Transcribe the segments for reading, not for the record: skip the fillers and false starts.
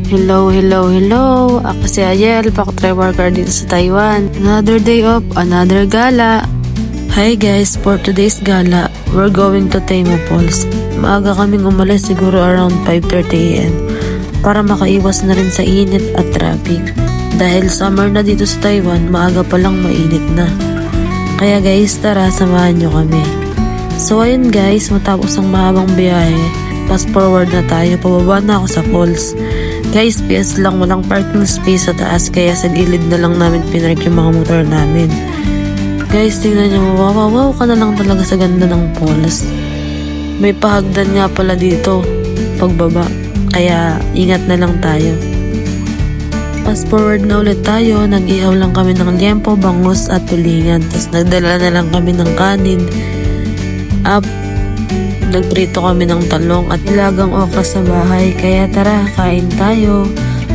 Hello, hello, hello! Ako si Ayel, factory worker dito sa Taiwan. Another day off, another gala. Hi guys, for today's gala, we're going to Taimu Falls. Maaga kaming umalis siguro around 5:30 AM para makaiwas na rin sa init at traffic. Dahil summer na dito sa Taiwan, maaga pa lang mainit na. Kaya guys, tara, samahan nyo kami. So ayun guys, matapos ang mahabang biyahe, fast forward na tayo, pababa na ako sa falls. Guys, PS lang, walang parking space sa taas, kaya sa gilid na lang namin pinark yung mga motor namin. Guys, tingnan nyo, wow ka na lang talaga sa ganda ng falls. May pahagdan nga pala dito, pagbaba, kaya ingat na lang tayo. Fast forward na ulit tayo, nag-ihaw lang kami ng liempo, bangus at tulingan. Tapos nagdala na lang kami ng kanin. Nagprito kami ng talong at ilagang okra sa bahay. Kaya tara, kain tayo.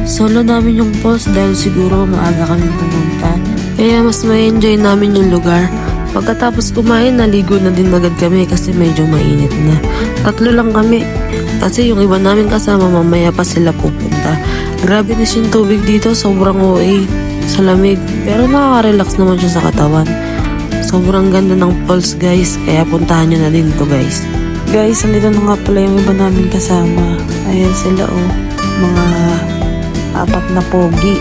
Solo namin yung falls dahil siguro maaga kami pumunta. Kaya mas ma-enjoy namin yung lugar. Pagkatapos kumain, naligo na din agad kami kasi medyo mainit na. 3 lang kami. Kasi yung iba namin kasama mamaya pa sila pupunta. Grabe na yung tubig dito, sobrang OA sa lamig. Pero nakaka-relax naman siya sa katawan. Sobrang ganda ng falls guys, kaya puntahan nyo na din to guys. Guys, andito na nga pala yung iba namin kasama. Ayan sila mga 4 na pogi.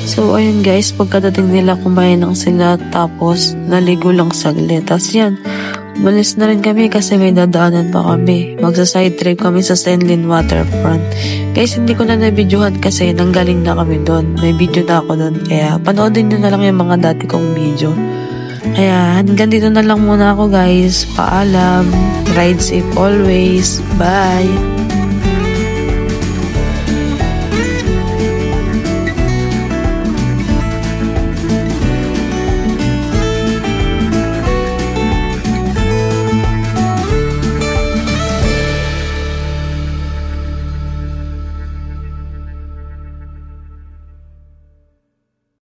So ayun guys, pagkadating nila kumain lang sila tapos naligo lang saglit. Tapos yan, umalis na rin kami kasi may dadaanan pa kami. Magsa-side trip kami sa Senlin Waterfront. Guys, hindi ko na na-videohan kasi nanggaling na kami doon. May video na ako doon. Kaya panoodin nyo na lang yung mga dati kong video. Kaya hanggang dito na lang muna ako guys. Paalam. Ride safe always. Bye!